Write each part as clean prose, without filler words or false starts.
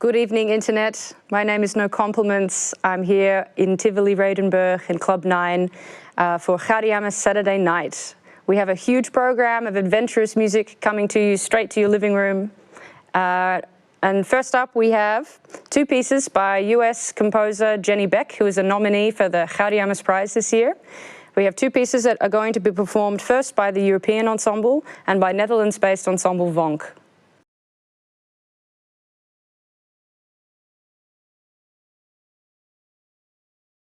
Good evening, Internet. My name is No Compliments. I'm here in Tivoli, Vredenburg in Club 9 for Gaudeamus Saturday night. We have a huge program of adventurous music coming to you straight to your living room. And first up, we have two pieces by US composer Jenny Beck, who is a nominee for the Gaudeamus Prize this year. We have two pieces that are going to be performed first by the European Ensemble and by Netherlands-based ensemble VONK.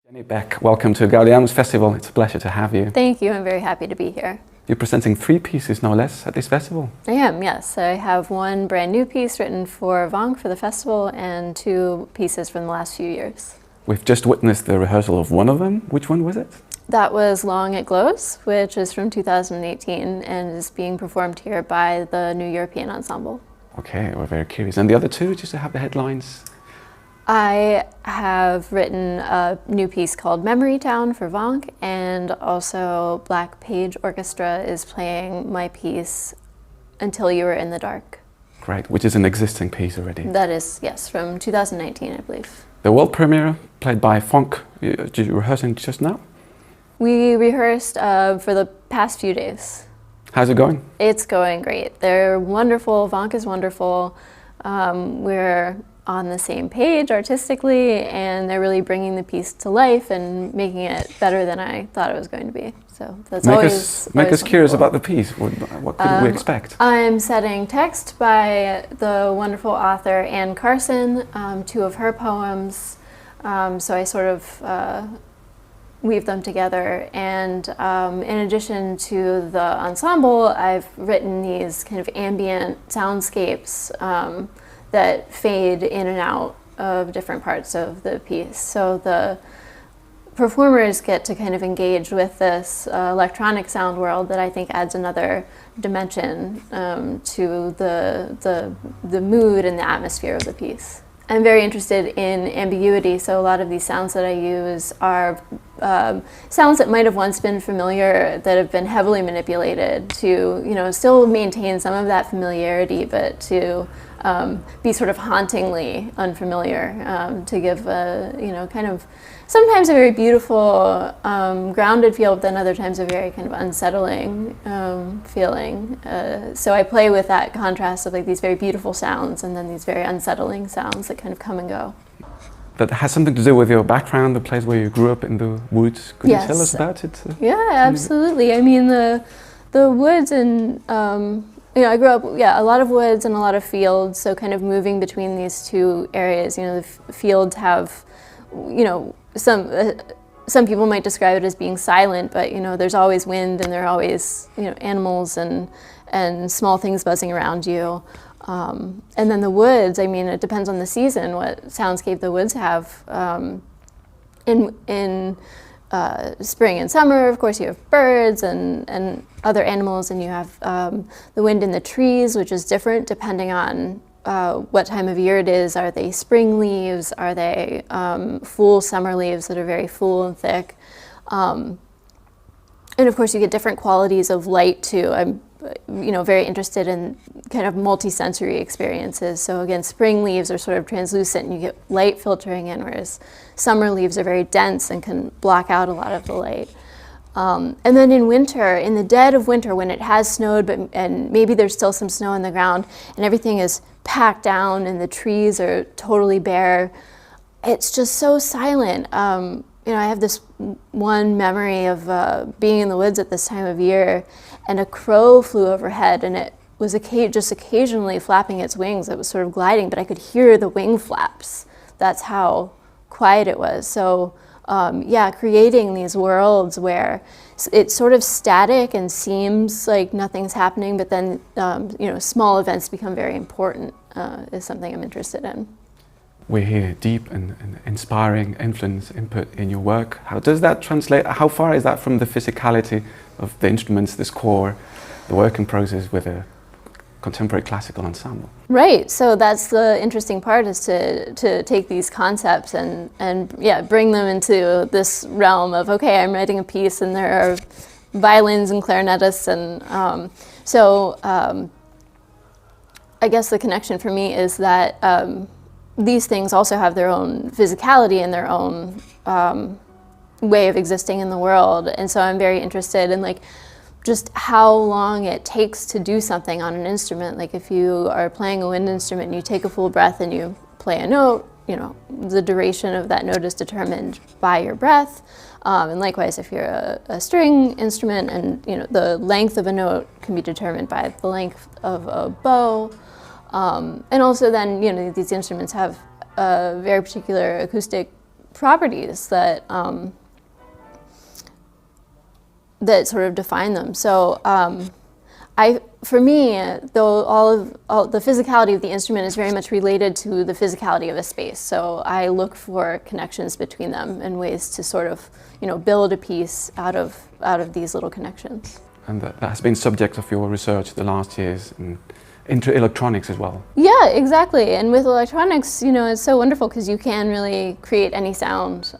Jenny Beck, welcome to Gaudeamus Festival. It's a pleasure to have you. Thank you, I'm very happy to be here. You're presenting three pieces, no less, at this festival. I am, yes. I have one brand new piece written for VONK for the festival and two pieces from the last few years. We've just witnessed the rehearsal of one of them. Which one was it? That was Long It Glows, which is from 2018 and is being performed here by the new European Ensemble. Okay, we're very curious. And the other two, just to have the headlines? I have written a new piece called Memory Town for VONK, and also Black Page Orchestra is playing my piece Until You Were in the Dark. Great, which is an existing piece already. That is, yes, from 2019, I believe. The world premiere, played by VONK. Did you rehearsing just now? We rehearsed for the past few days. How's it going? It's going great. They're wonderful. VONK is wonderful. We're on the same page artistically, and they're really bringing the piece to life and making it better than I thought it was going to be. So that's make us curious about the piece. What could we expect? I'm setting text by the wonderful author Ann Carson, two of her poems. So I sort of weave them together, and in addition to the ensemble, I've written these kind of ambient soundscapes that fade in and out of different parts of the piece. So the performers get to kind of engage with this electronic sound world that I think adds another dimension to the mood and the atmosphere of the piece. I'm very interested in ambiguity, so a lot of these sounds that I use are sounds that might have once been familiar that have been heavily manipulated to, still maintain some of that familiarity, but to be sort of hauntingly unfamiliar, to give a, kind of sometimes a very beautiful, grounded feel, but then other times a very kind of unsettling feeling. So I play with that contrast of like these very beautiful sounds and then these very unsettling sounds that kind of come and go. That has something to do with your background, the place where you grew up in the woods. Could you tell us about it? Yeah, absolutely. I mean, the woods and I grew up, a lot of woods and a lot of fields, so kind of moving between these two areas. The fields have, some people might describe it as being silent, but there's always wind and there are always animals and small things buzzing around you. And then the woods, I mean, it depends on the season what soundscape the woods have. In spring and summer, of course, you have birds and other animals, and you have the wind in the trees, which is different depending on what time of year it is. Are they spring leaves? Are they full summer leaves that are very full and thick? And of course, you get different qualities of light too. I'm very interested in kind of multi-sensory experiences. So again, spring leaves are sort of translucent and you get light filtering in, whereas summer leaves are very dense and can block out a lot of the light. And then in winter, in the dead of winter, when it has snowed, and maybe there's still some snow on the ground and everything is packed down and the trees are totally bare, it's just so silent. I have this one memory of being in the woods at this time of year, and a crow flew overhead, and it was just occasionally flapping its wings. It was sort of gliding, but I could hear the wing flaps. That's how quiet it was. So creating these worlds where it's sort of static and seems like nothing's happening, but then small events become very important is something I'm interested in. We hear deep and inspiring influence, input in your work. How does that translate? How far is that from the physicality of the instruments, the score, the working process with a contemporary classical ensemble? Right, so that's the interesting part, is to take these concepts and bring them into this realm of, okay, I'm writing a piece and there are violins and clarinetists, and I guess the connection for me is that these things also have their own physicality and their own way of existing in the world. And so I'm very interested in like just how long it takes to do something on an instrument. Like if you are playing a wind instrument and you take a full breath and you play a note, you know, the duration of that note is determined by your breath. And likewise, if you're a string instrument, and you know, the length of a note can be determined by the length of a bow. And also then, you know, these instruments have very particular acoustic properties that that sort of define them. So for me, though, all the physicality of the instrument is very much related to the physicality of a space. So I look for connections between them and ways to sort of, you know, build a piece out of these little connections. And that has been subject of your research the last years, and into electronics as well. Yeah, exactly. And with electronics, you know, it's so wonderful because you can really create any sound.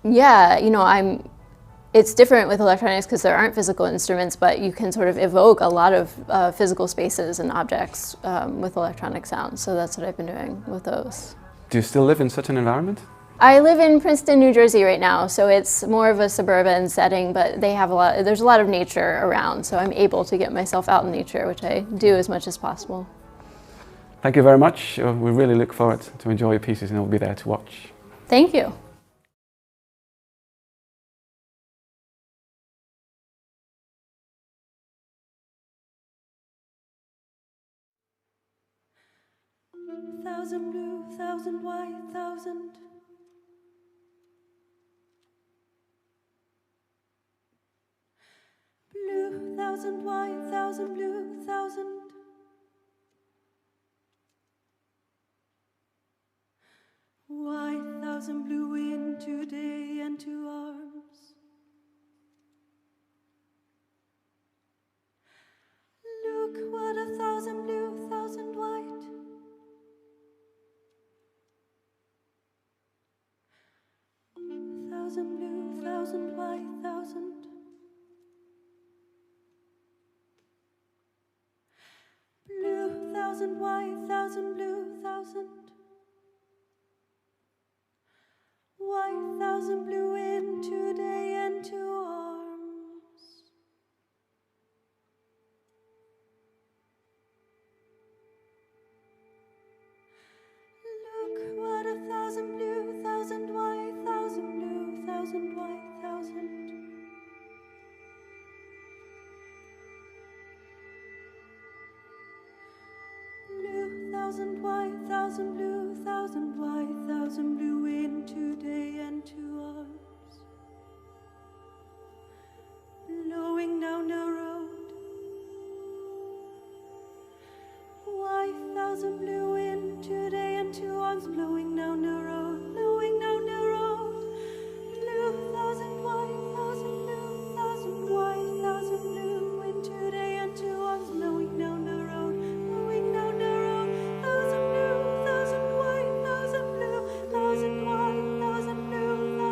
Yeah, you know, it's different with electronics because there aren't physical instruments, but you can sort of evoke a lot of physical spaces and objects with electronic sounds. So that's what I've been doing with those. Do you still live in such an environment? I live in Princeton, New Jersey right now, so it's more of a suburban setting, but there's a lot of nature around, so I'm able to get myself out in nature, which I do as much as possible. Thank you very much. We really look forward to enjoy your pieces, and we'll be there to watch. Thank you. Thousand blue, thousand white, thousand. Blue, thousand white, thousand blue, thousand. White, thousand blue into day and to arms. Look what a thousand blue, thousand white. Thousand blue, thousand white, thousand. Blue, thousand white, thousand blue, thousand. White, thousand blue into day and to arms. Look what a thousand blue, thousand white, thousand blue, thousand white, thousand. Blue, thousand white, thousand blue, thousand white, thousand blue into day and to arms. Blowing down a road. White, thousand blue into day and to arms. Blowing down a road, blowing down a road. Blue, thousand white, thousand blue, thousand white, thousand blue into day and to arms. Blowing down a road, blowing down a road. Thousand blue, thousand white, thousand blue, thousand white, thousand blue,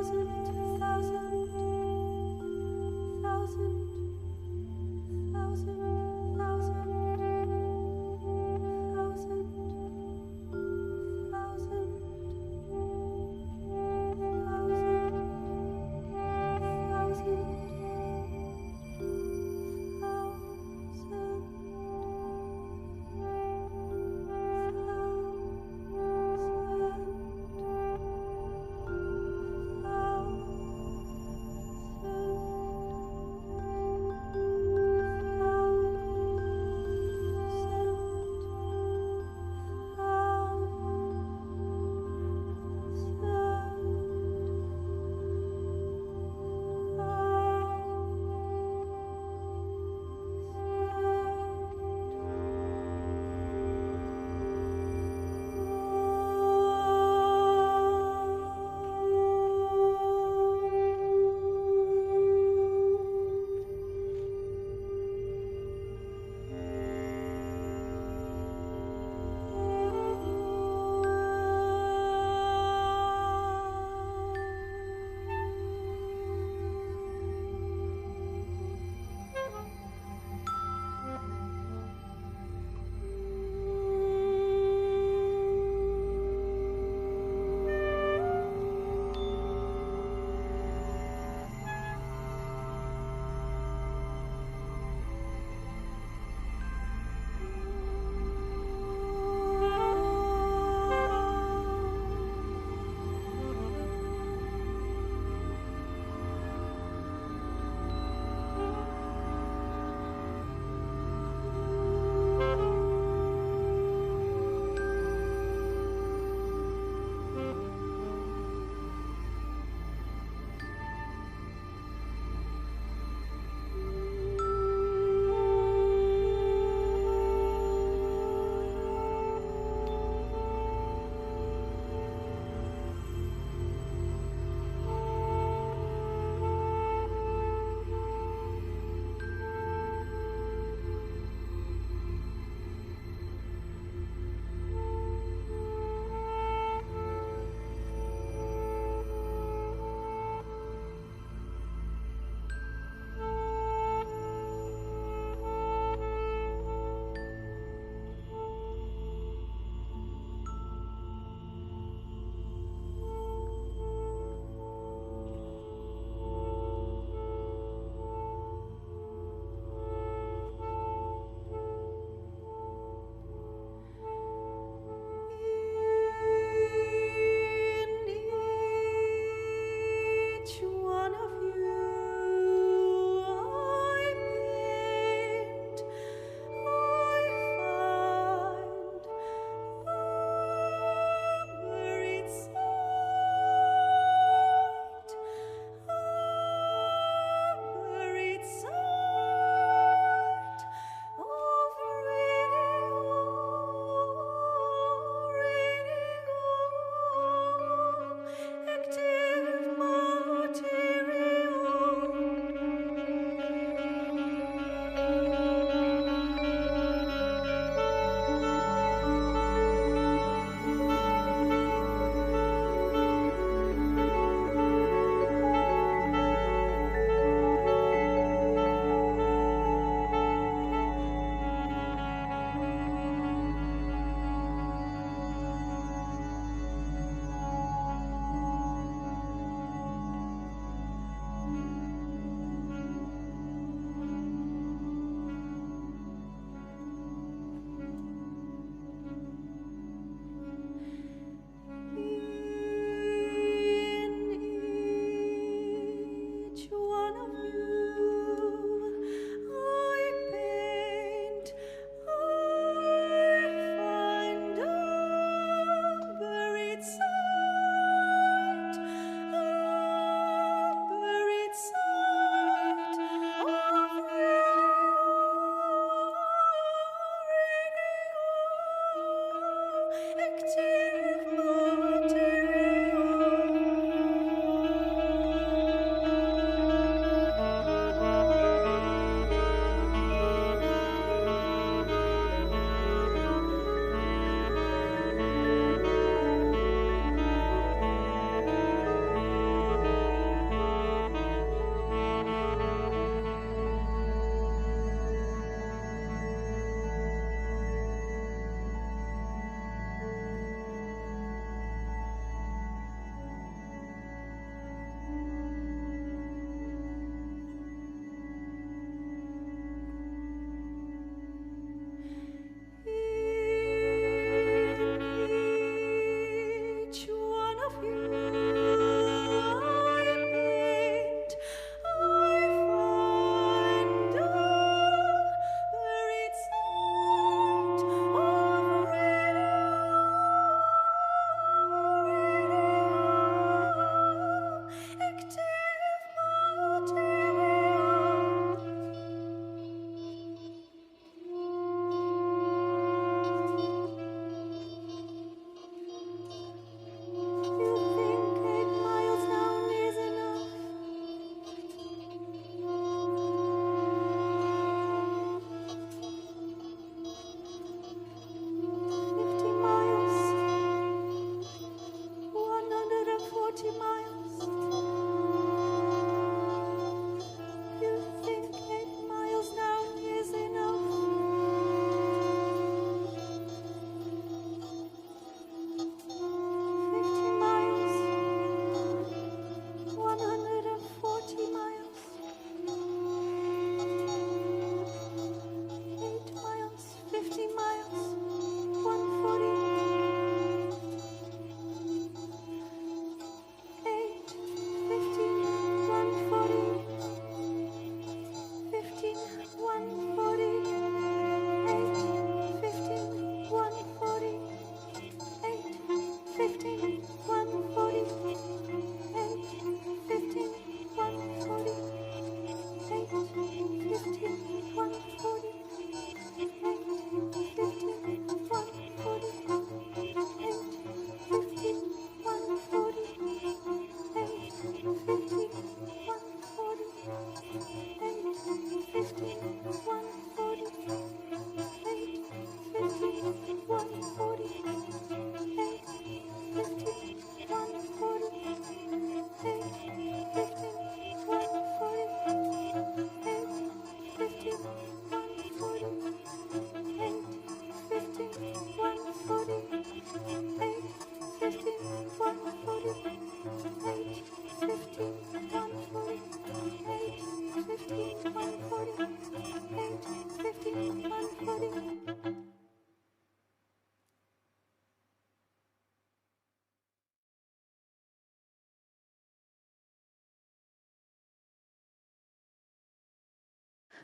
thousand.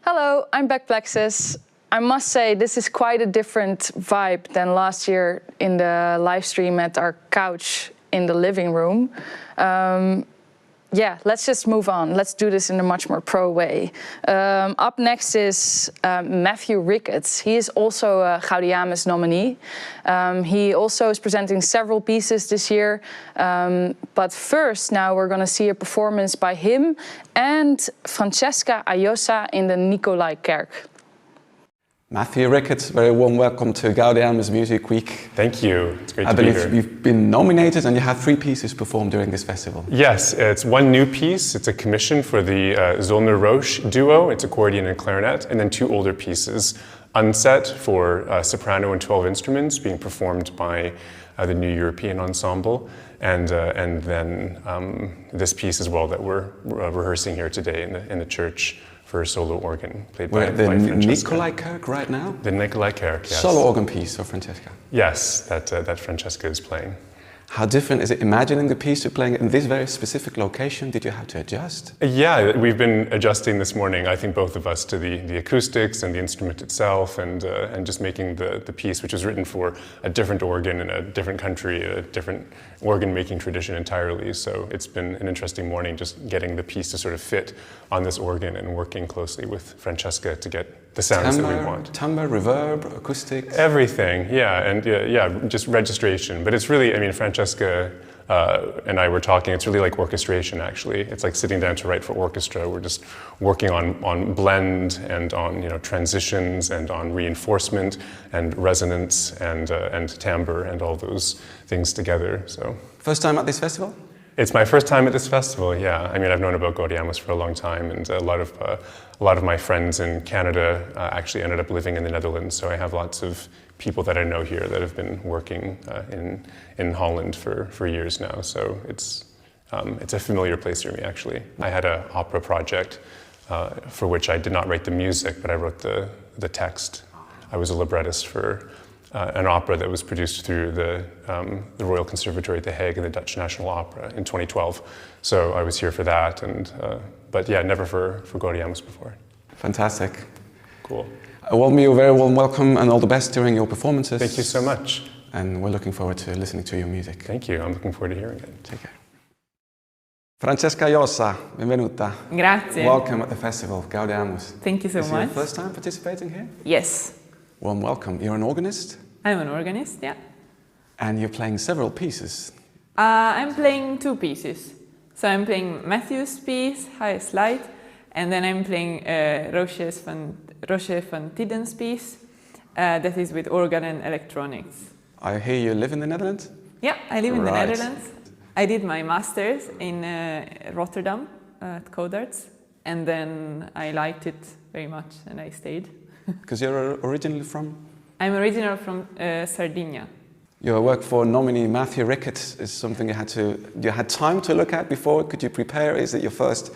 Hello, I'm Beck Plexus. I must say this is quite a different vibe than last year in the live stream at our couch in the living room. Yeah, let's just move on. Let's do this in a much more pro way. Up next is Matthew Ricketts. He is also a Gaudeamus nominee. He also is presenting several pieces this year. But first, now we're going to see a performance by him and Francesca Ayosa in the Nicolaïkerk. Matthew Ricketts, very warm welcome to Gaudeamus Music Week. Thank you. It's great to be here. I believe you've been nominated and you have 3 pieces performed during this festival. Yes, it's one new piece. It's a commission for the Zöllner-Roche duo. It's accordion and clarinet, and then 2 older pieces. Unset for soprano and 12 instruments being performed by the new European Ensemble, and then this piece as well that we're rehearsing here today in the church for a solo organ played by Francesca. The Nicolaïkerk right now? The Nicolaïkerk, yes. Solo organ piece of Francesca? Yes, that Francesca is playing. How different is it imagining the piece to playing it in this very specific location? Did you have to adjust? Yeah, we've been adjusting this morning, I think both of us, to the acoustics and the instrument itself, and just making the piece, which was written for a different organ in a different country, a different organ-making tradition entirely. So it's been an interesting morning just getting the piece to sort of fit on this organ and working closely with Francesca to get the sounds that we want. Timbre, reverb, acoustics? Everything, yeah, and yeah, just registration. But it's really, I mean, Francesca and I were talking, it's really like orchestration actually. It's like sitting down to write for orchestra. We're just working on blend and on transitions and on reinforcement and resonance and timbre and all those things together. So First time at this festival? It's my first time at this festival, yeah. I mean, I've known about Gaudeamus for a long time, and a lot of my friends in Canada actually ended up living in the Netherlands, so I have lots of people that I know here that have been working in Holland for years now. So it's a familiar place for me, actually. I had an opera project for which I did not write the music, but I wrote the text. I was a librettist for an opera that was produced through the Royal Conservatory at The Hague and the Dutch National Opera in 2012. So I was here for that, but yeah, never for Gaudeamus before. Fantastic. Cool. A very warm welcome and all the best during your performances. Thank you so much. And we're looking forward to listening to your music. Thank you. I'm looking forward to hearing it. Take care. Francesca Ayosa, benvenuta. Grazie. Welcome at the festival, Gaudeamus. Thank you so much. Is it your first time participating here? Yes. Warm welcome. You're an organist? I'm an organist, yeah. And you're playing several pieces. I'm playing 2 pieces. So I'm playing Matthew's piece, Highest Light, and then I'm playing Roche van Tiden's piece, that is with organ and electronics. I hear you live in the Netherlands? Yeah, I live in the Right. Netherlands. I did my master's in Rotterdam at Codarts, and then I liked it very much and I stayed. Because you're originally from? I'm originally from Sardinia. Your work for nominee Matthew Ricketts is something you had time to look at before? Could you prepare? Is it your first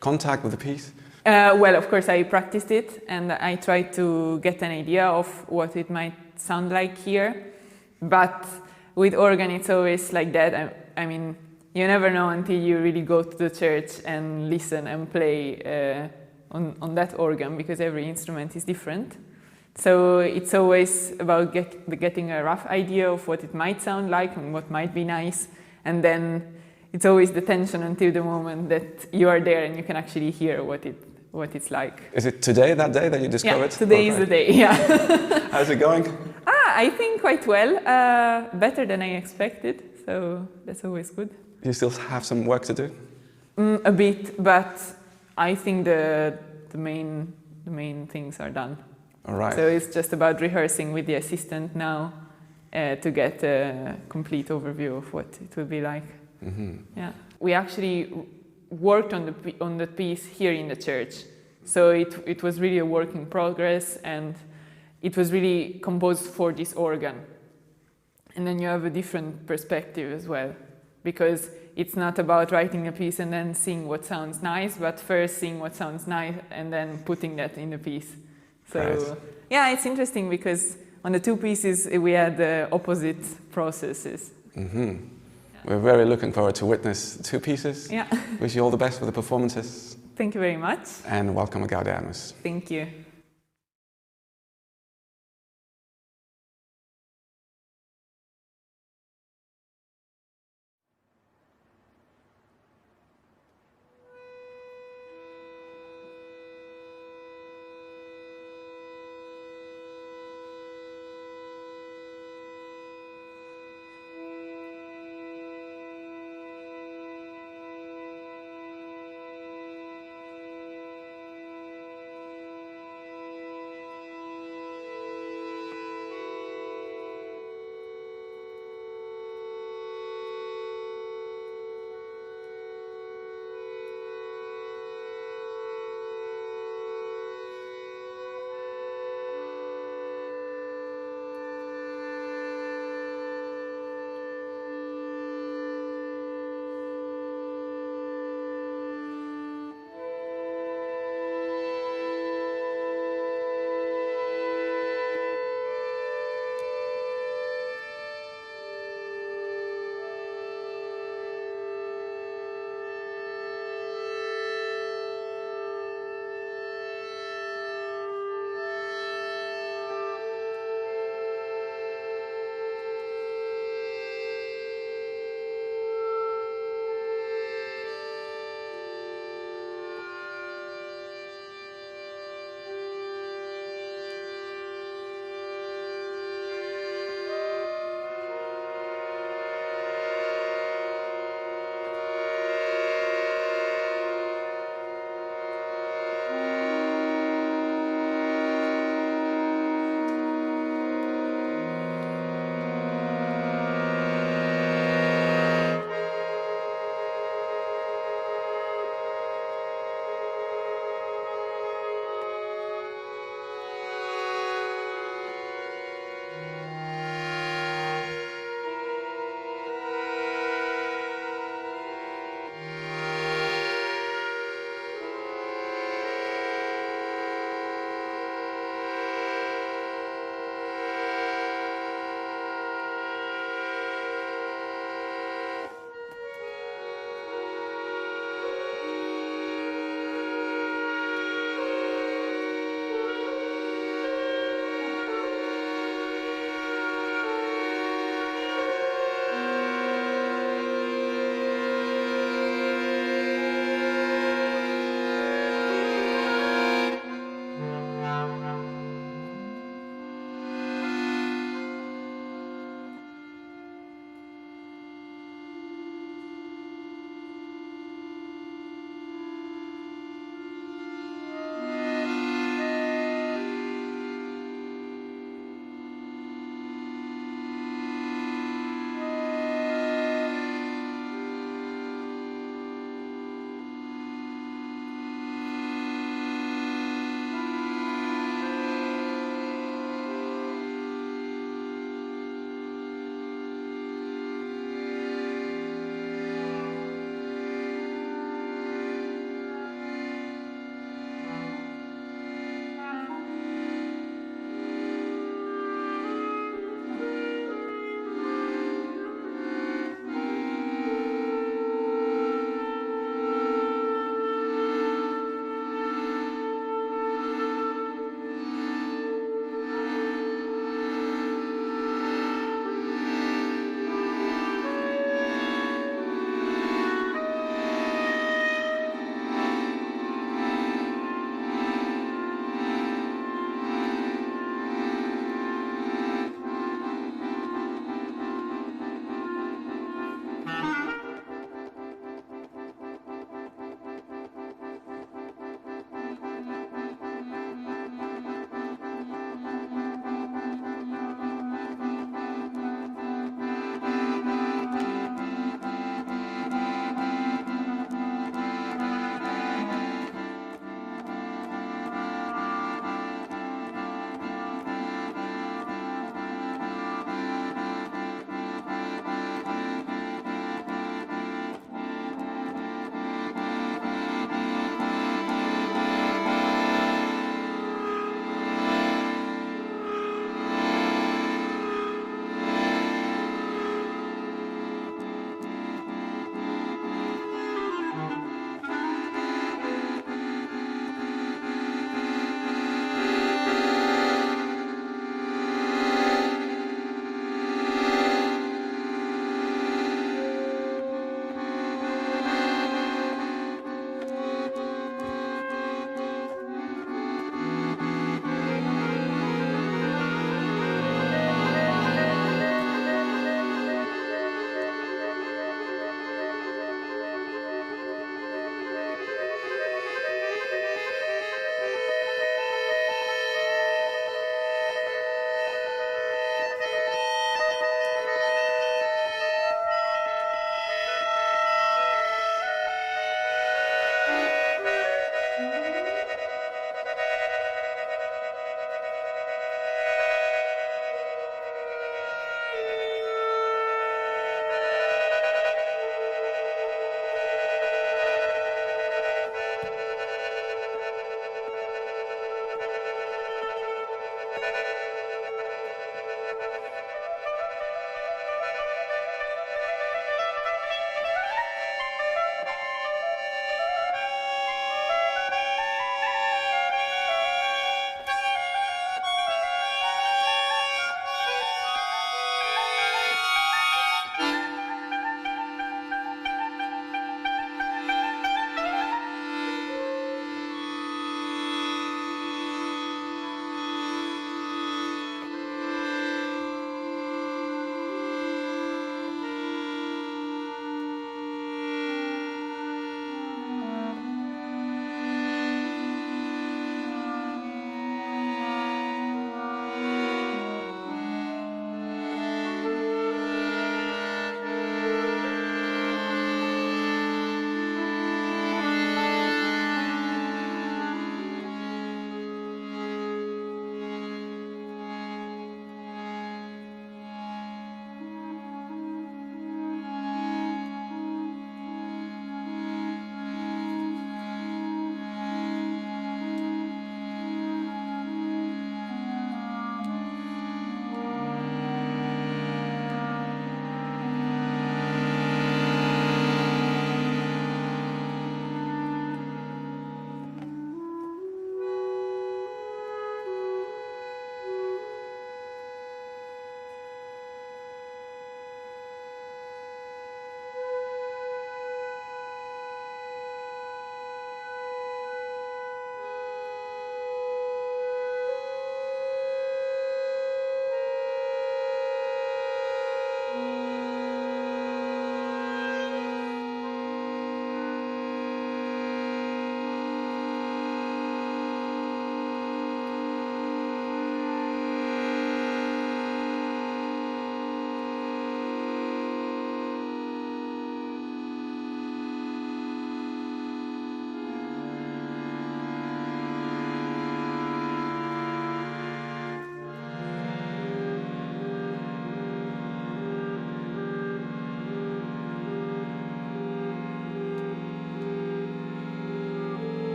contact with the piece? Well, of course, I practiced it and I tried to get an idea of what it might sound like here. But with organ, it's always like that. I mean, you never know until you really go to the church and listen and play on that organ, because every instrument is different. So it's always about getting a rough idea of what it might sound like and what might be nice. And then it's always the tension until the moment that you are there and you can actually hear what it's like. Is it today, that day that you discovered? Yeah, today is the day, yeah. How's it going? I think quite well, better than I expected, so that's always good. You still have some work to do? A bit, but I think the main things are done. All right. So it's just about rehearsing with the assistant now to get a complete overview of what it will be like. Mm-hmm. Yeah, we actually worked on the piece here in the church, so it was really a work in progress, and it was really composed for this organ. And then you have a different perspective as well, because it's not about writing a piece and then seeing what sounds nice, but first seeing what sounds nice and then putting that in the piece. So right. Yeah, it's interesting because on the 2 pieces we had opposite processes. Mm-hmm. Yeah. We're very looking forward to witness 2 pieces. Yeah. Wish you all the best for the performances. Thank you very much. And welcome to Gaudeamus. Thank you.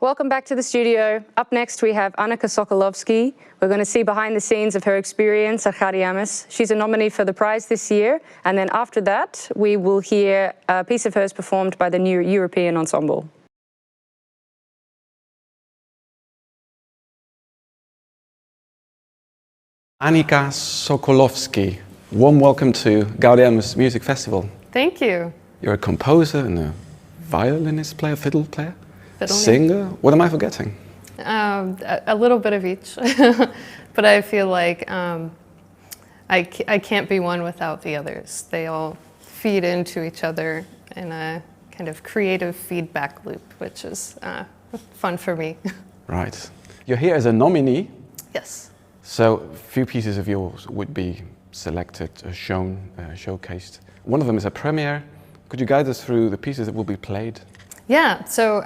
Welcome back to the studio. Up next we have Anika Sokolovsky. We're going to see behind the scenes of her experience at Gaudeamus. She's a nominee for the prize this year, and then after that we will hear a piece of hers performed by the new European Ensemble. Annika Socolosfky, warm welcome to Gaudeamus Music Festival. Thank you. You're a composer and a violinist player, fiddle player, Fiddle, singer. What am I forgetting? A little bit of each, but I feel like I can't be one without the others. They all feed into each other in a kind of creative feedback loop, which is fun for me. Right. You're here as a nominee. Yes. So a few pieces of yours would be selected, shown, showcased. One of them is a premiere. Could you guide us through the pieces that will be played? Yeah, so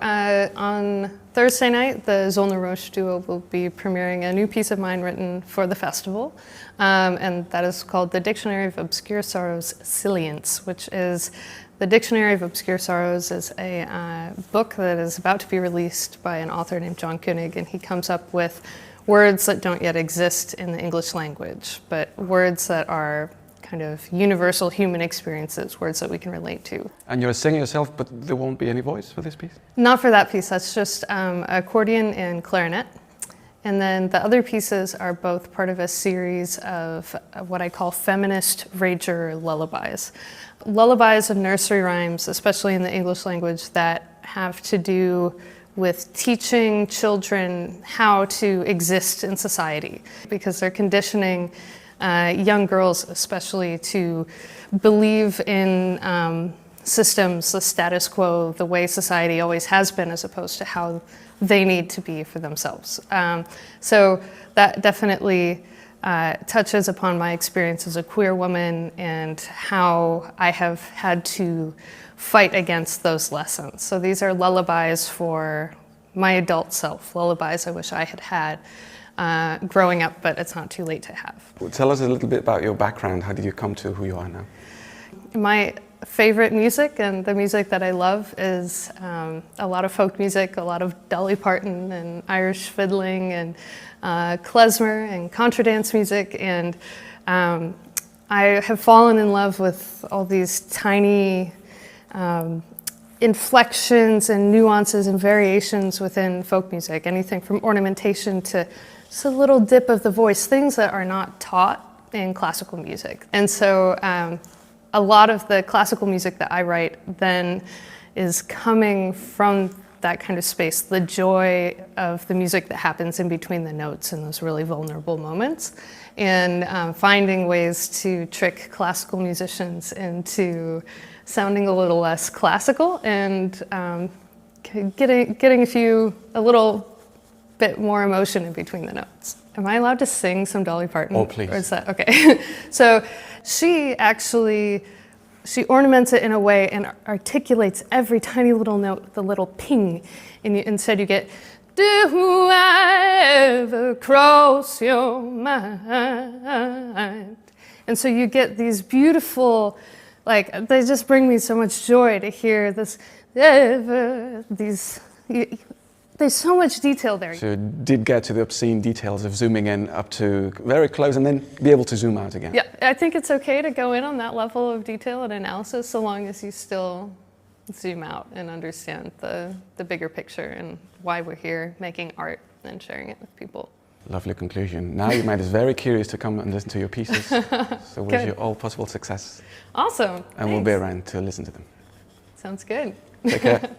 on Thursday night, the Zöllner-Roche duo will be premiering a new piece of mine written for the festival, and that is called The Dictionary of Obscure Sorrows, Silience, which is the Dictionary of Obscure Sorrows is a book that is about to be released by an author named John Koenig, and he comes up with words that don't yet exist in the English language, but words that are kind of universal human experiences, words that we can relate to. And you're a singer yourself, but there won't be any voice for this piece? Not for that piece, that's just accordion and clarinet. And then the other pieces are both part of a series of what I call feminist rager lullabies. Lullabies of nursery rhymes, especially in the English language, that have to do with teaching children how to exist in society, because they're conditioning young girls especially to believe in systems, the status quo, the way society always has been, as opposed to how they need to be for themselves. So that definitely touches upon my experience as a queer woman and how I have had to fight against those lessons. So these are lullabies for my adult self, lullabies I wish I had had growing up, but it's not too late to have. Well, tell us a little bit about your background. How did you come to who you are now? My favorite music and the music that I love is a lot of folk music, a lot of Dolly Parton and Irish fiddling and klezmer and contra dance music, and I have fallen in love with all these tiny inflections and nuances and variations within folk music, anything from ornamentation to just a little dip of the voice, things that are not taught in classical music. And so a lot of the classical music that I write then is coming from that kind of space, the joy of the music that happens in between the notes in those really vulnerable moments, and finding ways to trick classical musicians into sounding a little less classical and getting a little bit more emotion in between the notes. Am I allowed to sing some Dolly Parton? Oh, please. Or is that okay? So she ornaments it in a way and articulates every tiny little note, the little ping, and instead you get, do I ever cross your mind? And so you get these beautiful, like, they just bring me so much joy to hear this, there's so much detail there. So you did get to the obscene details of zooming in up to very close and then be able to zoom out again. Yeah, I think it's okay to go in on that level of detail and analysis so long as you still zoom out and understand the bigger picture and why we're here making art and sharing it with people. Lovely conclusion. Now you made us very curious to come and listen to your pieces. So wish you all possible success. Awesome. And we'll be around to listen to them. Sounds good. Take care.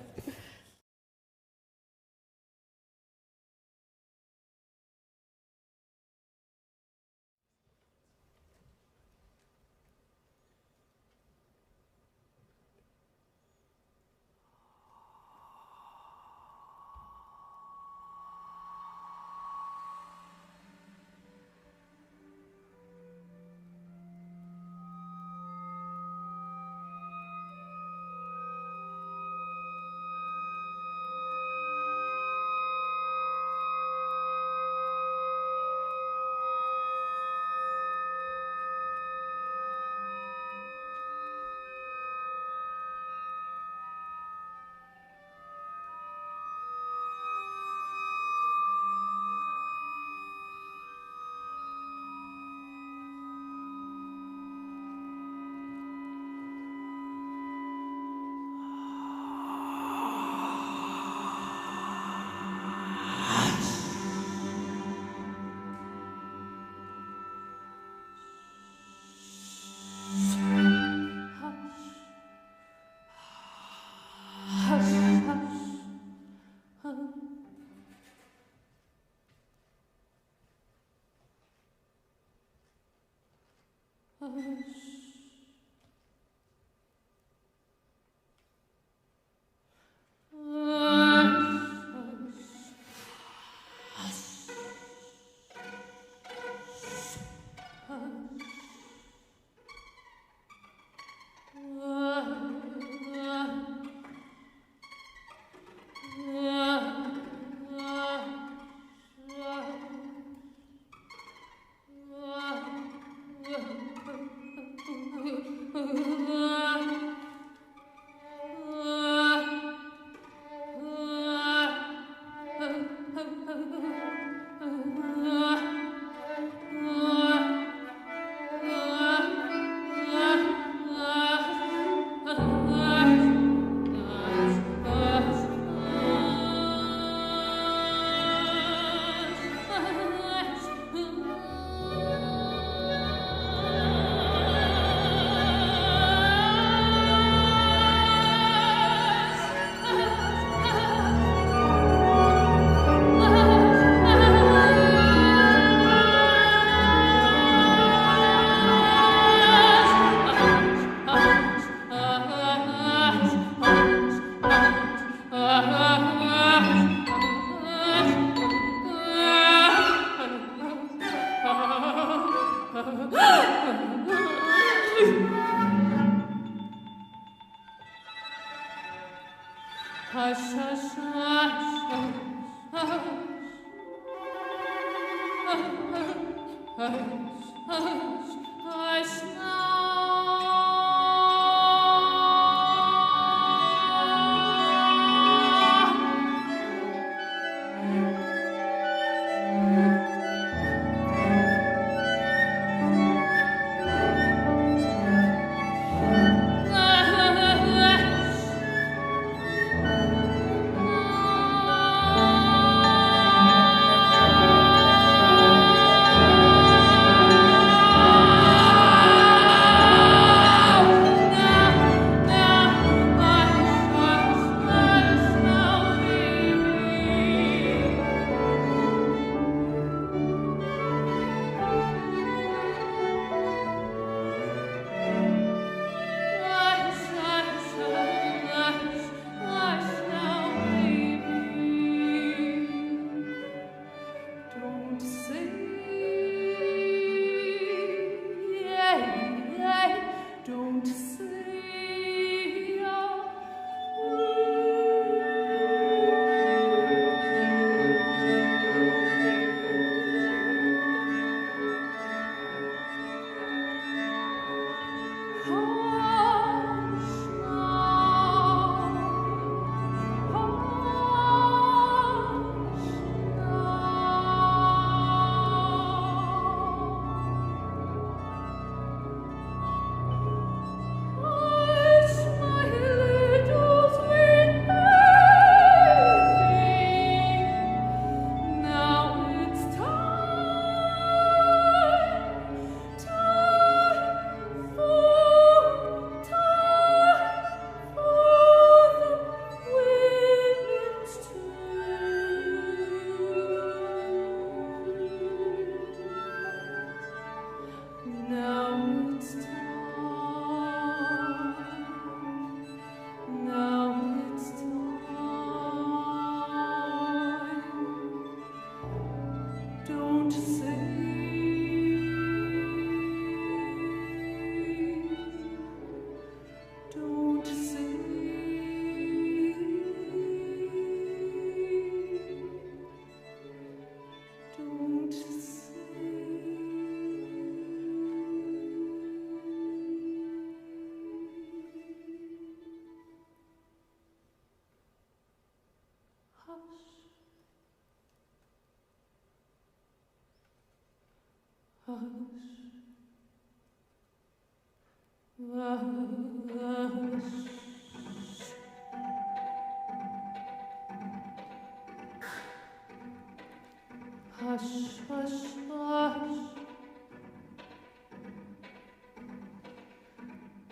Hush, hush, hush.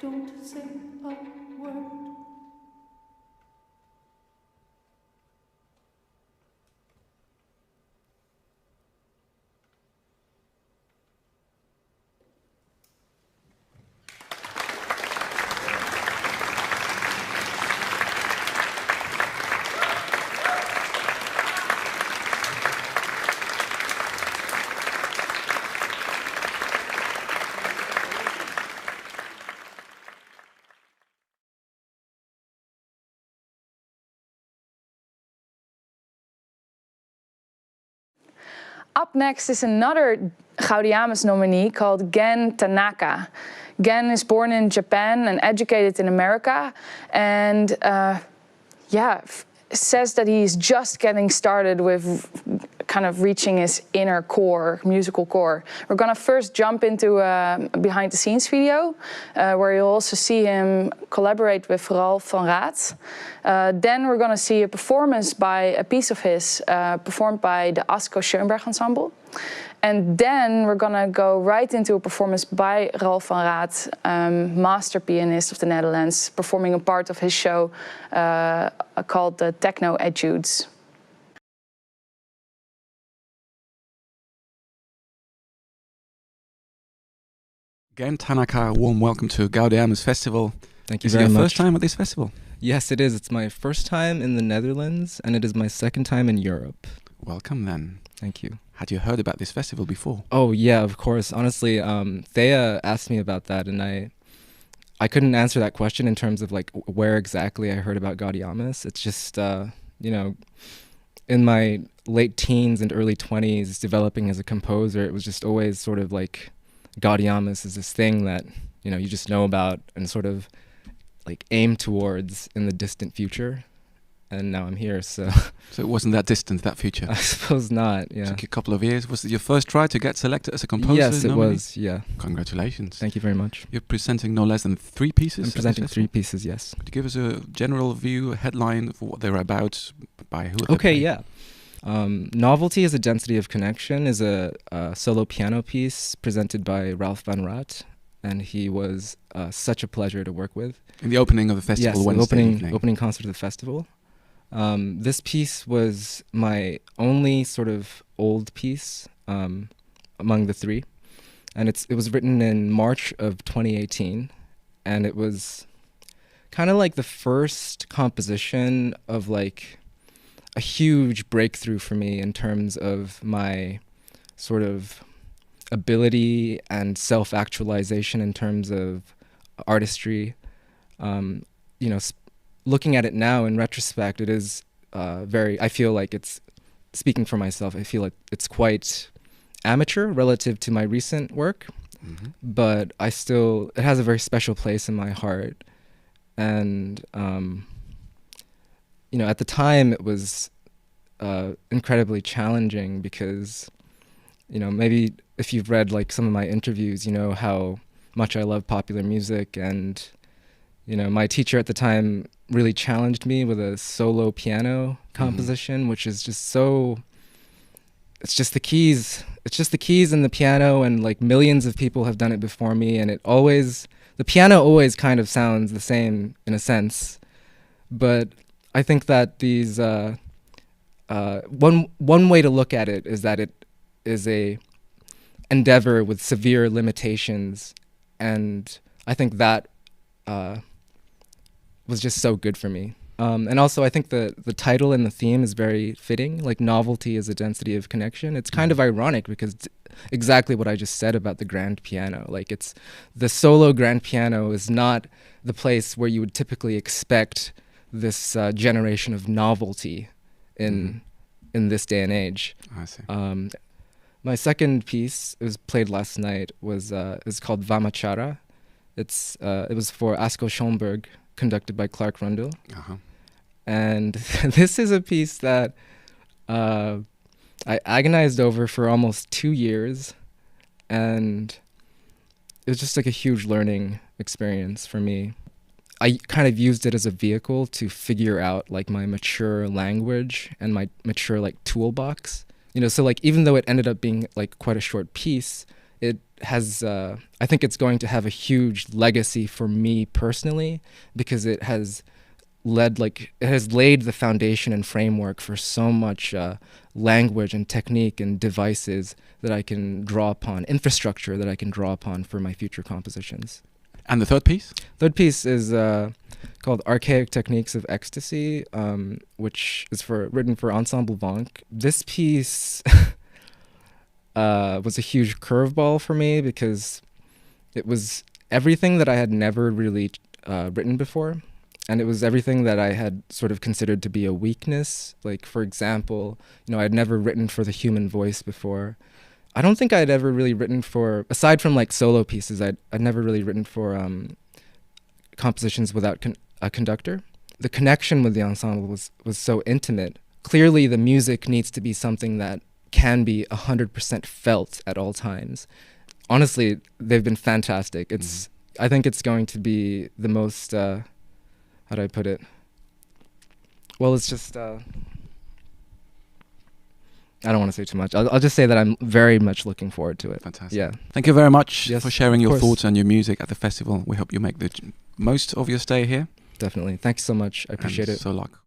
Don't say a word. Up next is another Gaudeamus nominee called Gen Tanaka. Gen is born in Japan and educated in America, and says that he's just getting started with kind of reaching his inner core, musical core. We're gonna first jump into a behind-the-scenes video where you'll also see him collaborate with Ralph van Raat. Then we're gonna see a performance by a piece of his performed by the Asko Schönberg ensemble. And then we're gonna go right into a performance by Ralph van Raat, master pianist of the Netherlands, performing a part of his show called the Techno Etudes. Gen Tanaka, warm welcome to Gaudeamus Festival. Thank you Is very it your much. first time at this festival? Yes, it is. It's my first time in the Netherlands, and it is my second time in Europe. Welcome then. Thank you. Had you heard about this festival before? Oh yeah, of course. Honestly, Thea asked me about that, and I I couldn't answer that question in terms of like where exactly I heard about Gaudeamus. It's just, you know, in my late teens and early 20s developing as a composer, it was just always sort of like Gaudeamus is this thing that, you know, you just know about and sort of like aim towards in the distant future. And now I'm here, so... So it wasn't that distant, that future? I suppose not, yeah. It took you a couple of years. Was it your first try to get selected as a composer? Yes, it nominee? was, yeah. Congratulations. Thank you very much. You're presenting no less than 3 pieces? I'm presenting 3 pieces, yes. Could you give us a general view, a headline for what they're about, by who? Okay, yeah. Novelty is a Density of Connection is a solo piano piece presented by Ralph van Raat, and he was such a pleasure to work with. In the opening of the festival, yes, Wednesday evening. Opening concert of the festival. This piece was my only sort of old piece among the 3, and it was written in March of 2018, and it was kind of like the first composition of like a huge breakthrough for me in terms of my sort of ability and self-actualization in terms of artistry. You know, looking at it now in retrospect, it is I feel like it's, speaking for myself, I feel like it's quite amateur relative to my recent work, but it has a very special place in my heart. And, you know, at the time it was incredibly challenging because, you know, maybe if you've read like some of my interviews, you know how much I love popular music, and you know, my teacher at the time really challenged me with a solo piano composition, which is just so, it's just the keys and the piano, and like millions of people have done it before me, and the piano always kind of sounds the same in a sense. But I think that these, one way to look at it is that it is a endeavor with severe limitations, and I think that was just so good for me. And also I think the title and the theme is very fitting, like novelty is a density of connection. It's kind of ironic because exactly what I just said about the grand piano. Like it's, the solo grand piano is not the place where you would typically expect this generation of novelty in this day and age. I see. My second piece, it was played last night, is called Vamachra. It was for Asko Schönberg, conducted by Clark Rundle. And this is a piece that I agonized over for almost 2 years, and it was just like a huge learning experience for me. I kind of used it as a vehicle to figure out like my mature language and my mature like toolbox. You know, so like even though it ended up being like quite a short piece, it has, I think it's going to have a huge legacy for me personally, because it has laid the foundation and framework for so much language and technique and devices that I can draw upon, infrastructure that I can draw upon for my future compositions. And the third piece? Third piece is called Archaic Techniques of Ecstasy, which is written for Ensemble VONK. This piece was a huge curveball for me because it was everything that I had never really written before, and it was everything that I had sort of considered to be a weakness. Like, for example, you know, I'd never written for the human voice before. I don't think I'd ever really written for, aside from like solo pieces, I'd never really written for compositions without a conductor. The connection with the ensemble was so intimate. Clearly the music needs to be something that can be 100% felt at all times. Honestly, they've been fantastic. I think it's going to be the most, how do I put it? Well, it's just, I don't want to say too much. I'll just say that I'm very much looking forward to it. Fantastic. Yeah. Thank you very much Yes, for sharing of your course. thoughts and your music at the festival. We hope you make the most of your stay here. Definitely. Thanks so much. I appreciate And it. so luck.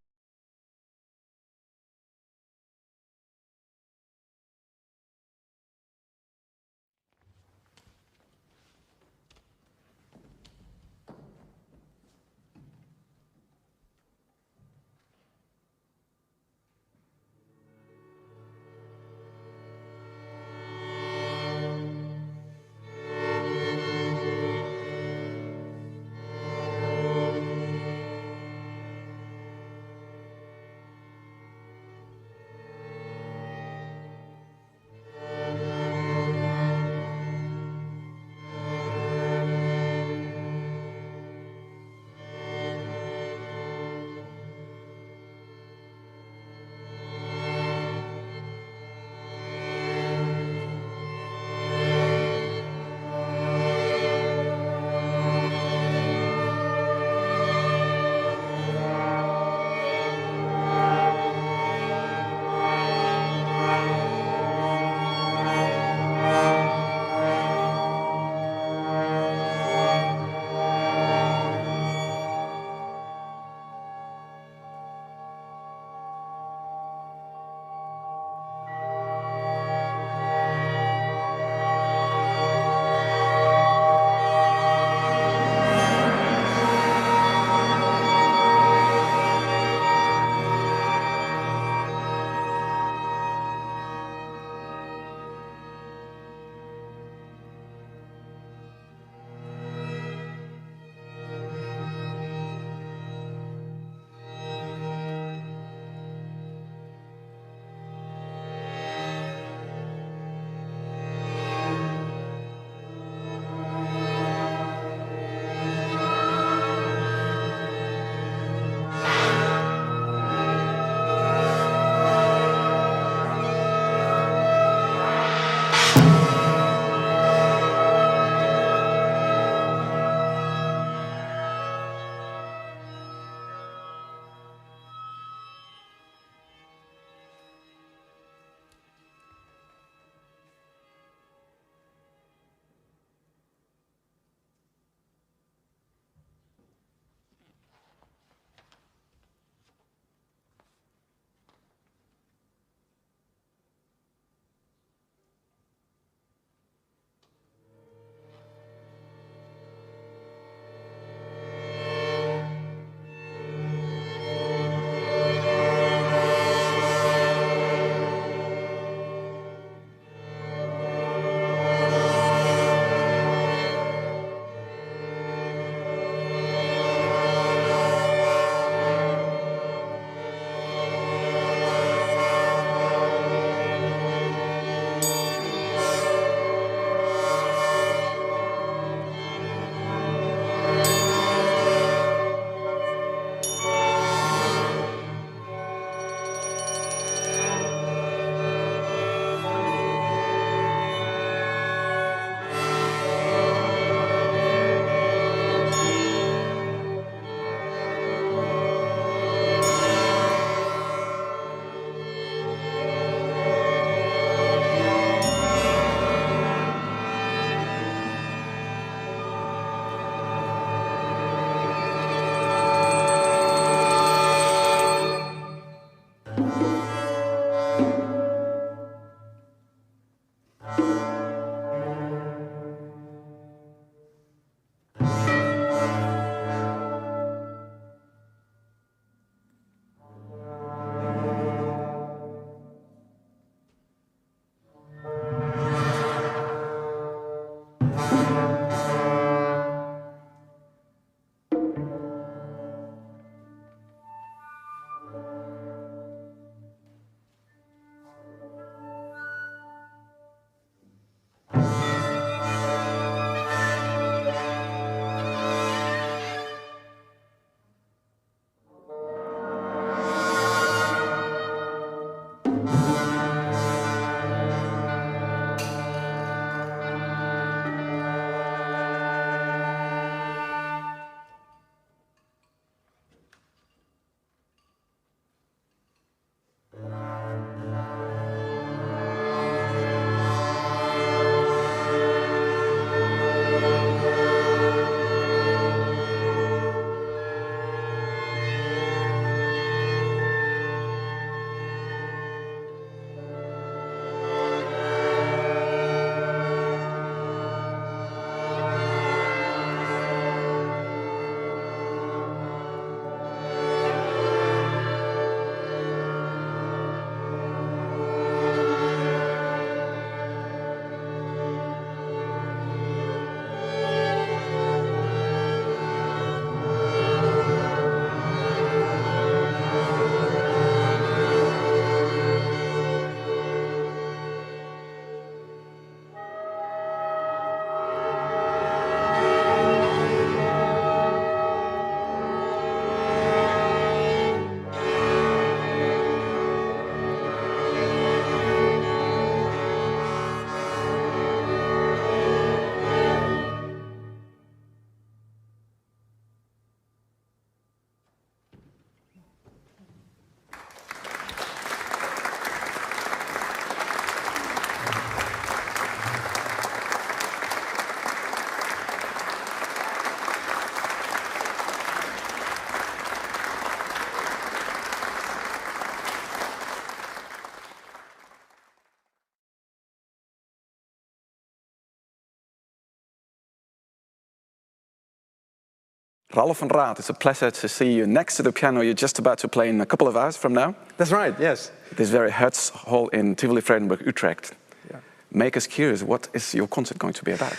Ralph and Raat, it's a pleasure to see you next to the piano you're just about to play in a couple of hours from now. That's right, yes. This very Hertz Hall in Tivoli-Vredenburg, Utrecht. Yeah. Make us curious, what is your concert going to be about?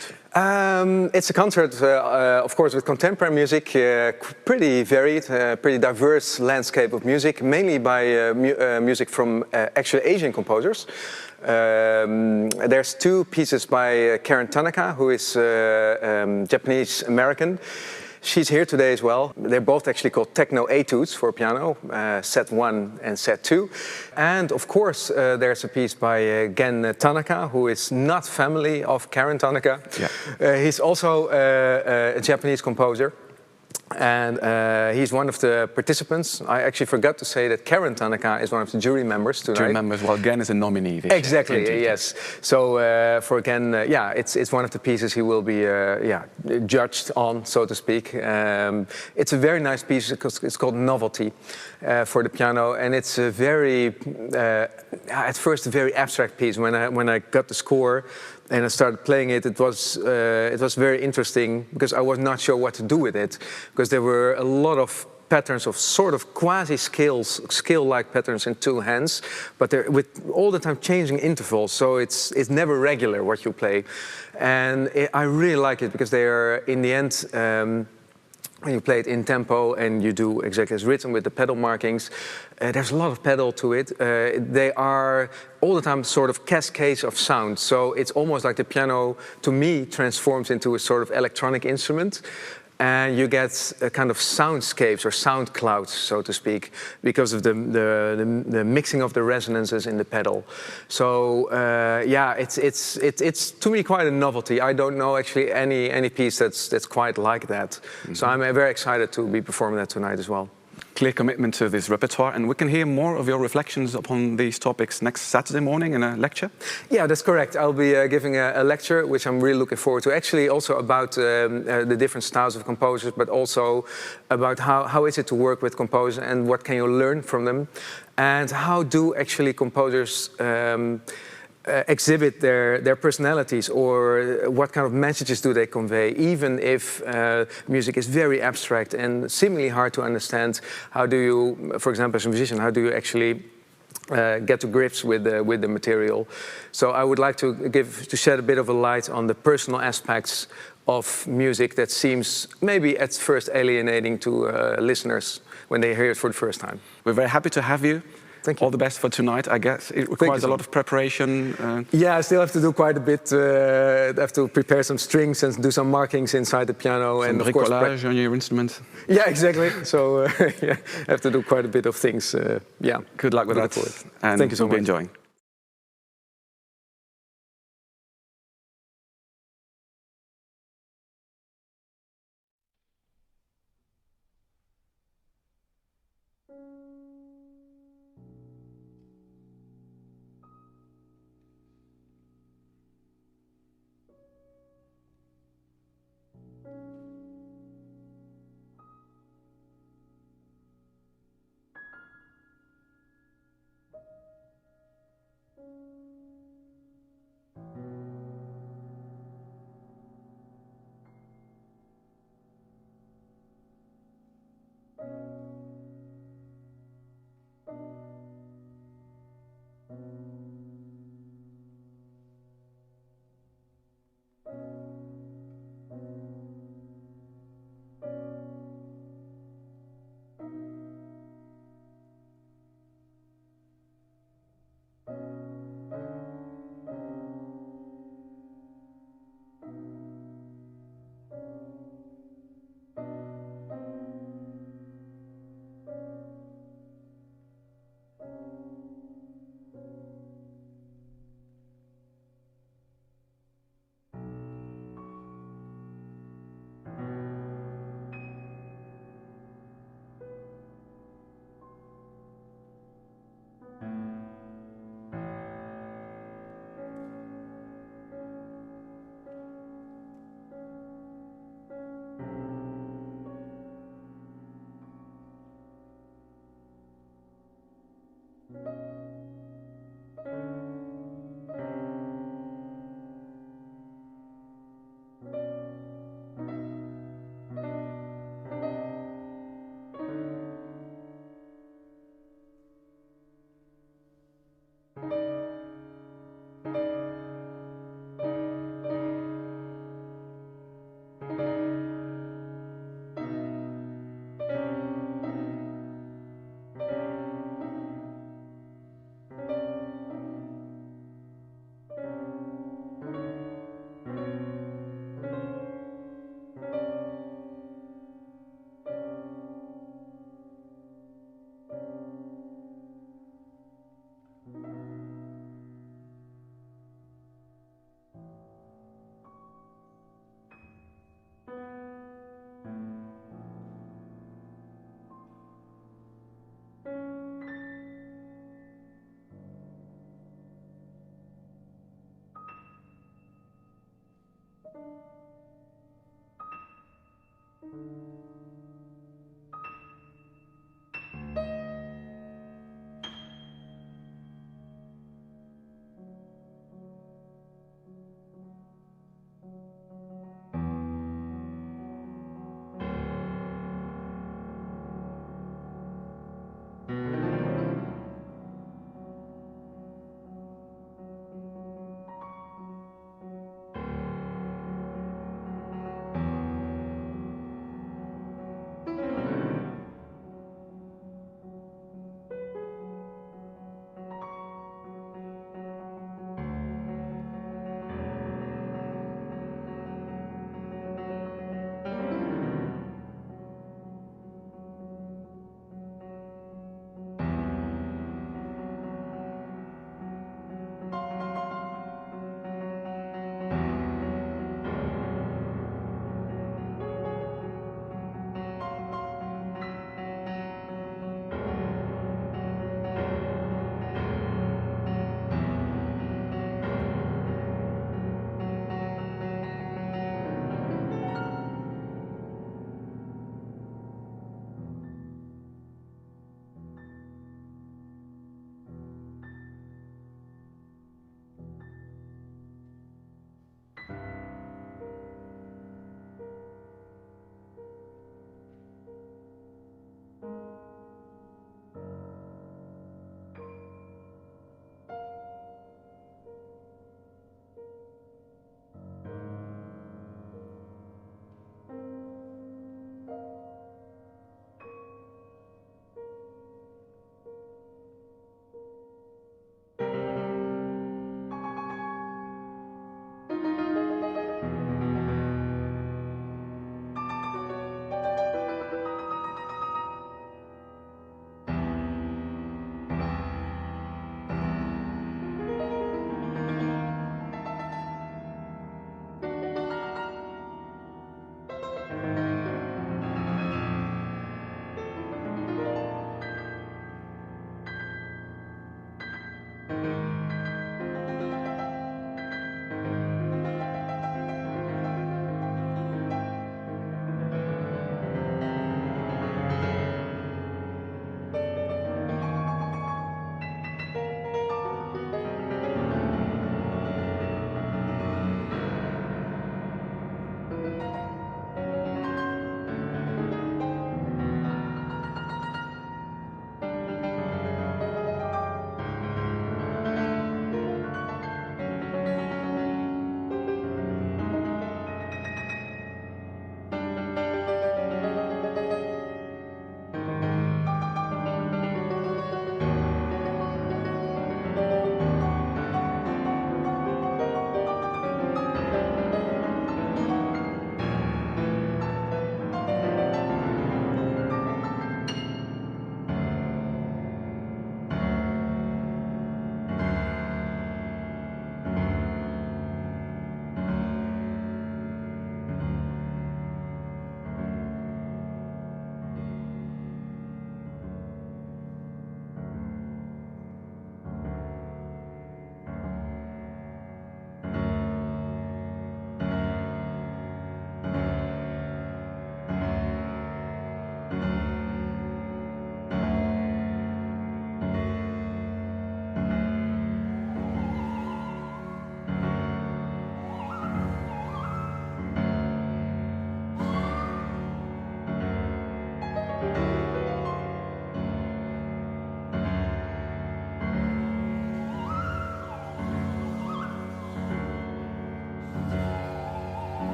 It's a concert, of course, with contemporary music, pretty varied, pretty diverse landscape of music, mainly by music from actual Asian composers. There's two pieces by Gen Tanaka, who is Japanese-American. She's here today as well. They're both actually called techno etudes for piano, set 1 and set 2. And of course, there's a piece by Gen Tanaka, who is not family of Gen Tanaka. Yeah. He's also a Japanese composer. And he's one of the participants. I actually forgot to say that Gen Tanaka is one of the jury members tonight. Jury members, well, Gen is a nominee. Exactly, yes. So for Gen, yeah, it's one of the pieces he will be judged on, so to speak. It's a very nice piece because it's called Novelty for the piano, and it's a very, at first, a very abstract piece. When I got the score and I started playing it, it was very interesting because I was not sure what to do with it, because there were a lot of patterns of sort of scale-like patterns in two hands, but they're with all the time changing intervals, so it's never regular what you play. And I really like it because they are, in the end, when you play it in tempo and you do exactly as written with the pedal markings, there's a lot of pedal to it. They are all the time sort of cascades of sound. So it's almost like the piano, to me, transforms into a sort of electronic instrument. And you get a kind of soundscapes or sound clouds, so to speak, because of the mixing of the resonances in the pedal. So yeah, it's to me quite a novelty. I don't know actually any piece that's quite like that. Mm-hmm. So I'm very excited to be performing that tonight as well. clear commitment to this repertoire, and we can hear more of your reflections upon these topics next Saturday morning in a lecture. Yeah, that's correct. I'll be giving a lecture, which I'm really looking forward to. Actually, also about the different styles of composers, but also about how is it to work with composers and what can you learn from them, and how do actually composers exhibit their personalities, or what kind of messages do they convey, even if music is very abstract and seemingly hard to understand. How do you, for example, as a musician, how do you actually get to grips with the material? So I would like to shed a bit of a light on the personal aspects of music that seems maybe at first alienating to listeners when they hear it for the first time. We're very happy to have you. Thank you. All the best for tonight, I guess. It requires a lot of preparation. Yeah, I still have to do quite a bit. I have to prepare some strings and do some markings inside the piano. Some and of course, bricolage on your instrument. Yeah, exactly. So yeah, I have to do quite a bit of things. Yeah. Good luck with that. And thank you so much. We'll be enjoying.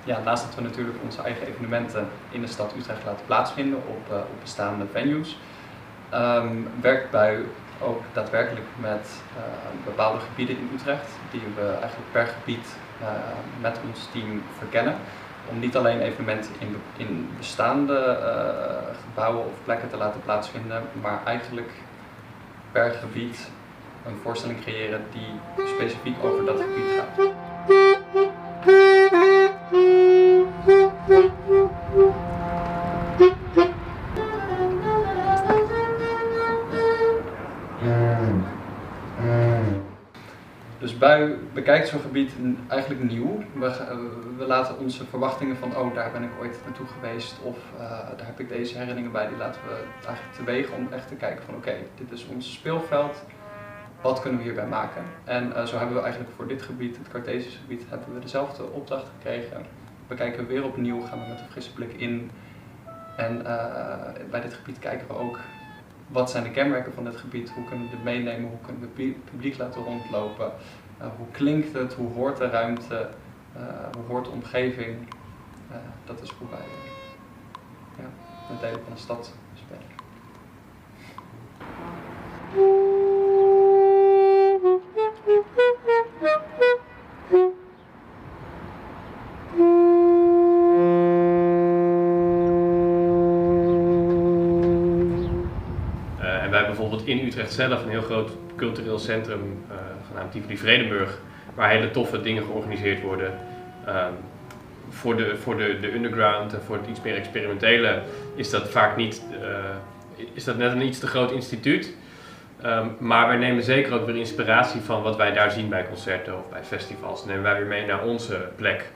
Ja, naast dat we natuurlijk onze eigen evenementen in de stad Utrecht laten plaatsvinden op bestaande venues, werkt Bui ook daadwerkelijk met bepaalde gebieden in Utrecht die we eigenlijk per gebied met ons team verkennen. Om niet alleen evenementen in bestaande gebouwen of plekken te laten plaatsvinden, maar eigenlijk per gebied een voorstelling creëren die specifiek over dat gebied gaat. Dus Bui bekijkt zo'n gebied eigenlijk nieuw. We laten onze verwachtingen van, oh, daar ben ik ooit naartoe geweest of daar heb ik deze herinneringen bij, die laten we eigenlijk te wegen om echt te kijken van oké, dit is ons speelveld, wat kunnen we hierbij maken? En zo hebben we eigenlijk voor dit gebied, het Cartesisch gebied, hebben we dezelfde opdracht gekregen. We kijken weer opnieuw, gaan we met een frisse blik in. En bij dit gebied kijken we ook, wat zijn de kenmerken van dit gebied? Hoe kunnen we dit meenemen? Hoe kunnen we het publiek laten rondlopen? Hoe klinkt het? Hoe hoort de ruimte? Hoe hoort de omgeving? Dat is hoe wij met delen van de stad spelen. Bijvoorbeeld in Utrecht zelf een heel groot cultureel centrum genaamd Tivoli-Vredenburg, waar hele toffe dingen georganiseerd worden. Voor de underground en voor het iets meer experimentele is dat vaak niet, is dat net een iets te groot instituut. Maar wij nemen zeker ook weer inspiratie van wat wij daar zien bij concerten of bij festivals. Dat nemen wij weer mee naar onze plek.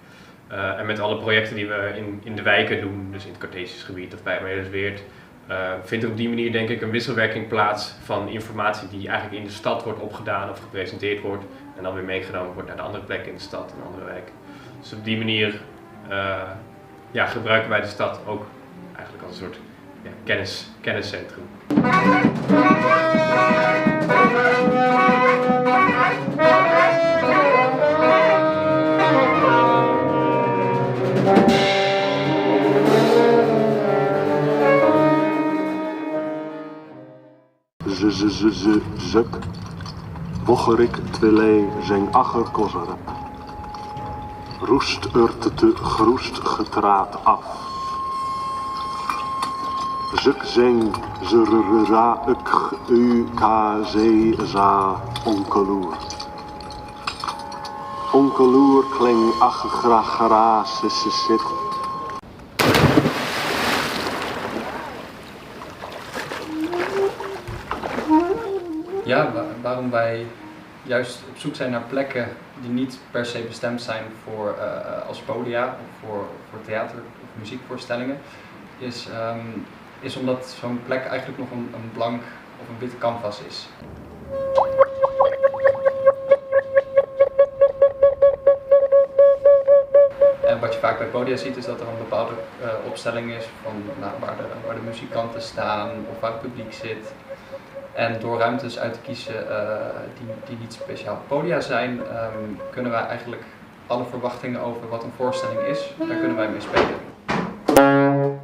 En met alle projecten die we in de wijken doen, dus in het Cartesisch gebied of bij Meersweert, vindt er op die manier denk ik een wisselwerking plaats van informatie die eigenlijk in de stad wordt opgedaan of gepresenteerd wordt en dan weer meegenomen wordt naar de andere plekken in de stad en andere wijken. Dus op die manier gebruiken wij de stad ook eigenlijk als een soort kenniscentrum. Zuk, wocherik twilé zijn agger kozerp. Roest te groest getraat af. Zuk zeng zerra ik u ka zee za onkeloer. Onkeloer kling aggra gra sit. Ja, waarom wij juist op zoek zijn naar plekken die niet per se bestemd zijn voor als podia of voor theater of muziekvoorstellingen, is omdat zo'n plek eigenlijk nog een blank of een witte canvas is. En wat je vaak bij podia ziet is dat er een bepaalde opstelling is van waar de muzikanten staan of waar het publiek zit. En door ruimtes uit te kiezen die niet speciaal podia zijn, kunnen wij eigenlijk alle verwachtingen over wat een voorstelling is, daar kunnen wij mee spelen.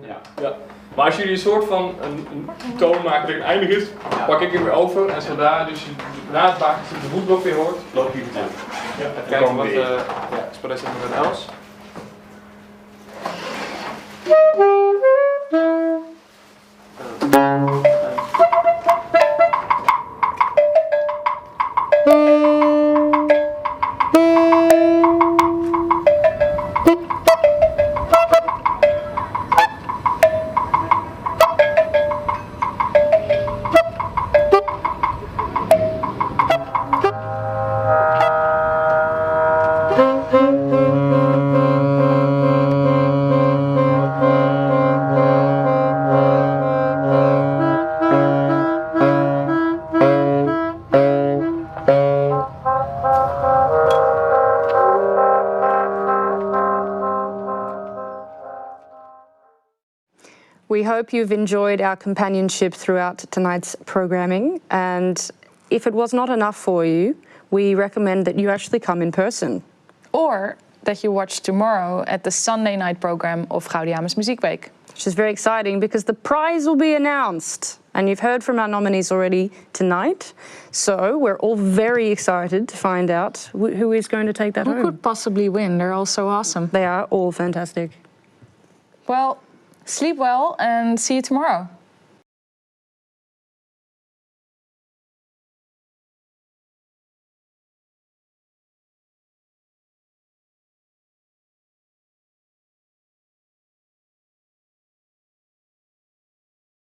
Ja. ja. Maar als jullie een soort van een toon maken dat het eindig is, pak ik hem weer over en zodra dus je na het maken de voetblok weer hoort, loop je weer terug. Ja, even kijken wat ik speel deze met een Els. We hope you've enjoyed our companionship throughout tonight's programming, and if it was not enough for you, we recommend that you actually come in person. Or that you watch tomorrow at the Sunday night program of Gaudeamus Muziekweek. Which is very exciting because the prize will be announced. And you've heard from our nominees already tonight. So we're all very excited to find out who is going to take that home. Who could possibly win? They're all so awesome. They are all fantastic. Well, sleep well and see you tomorrow.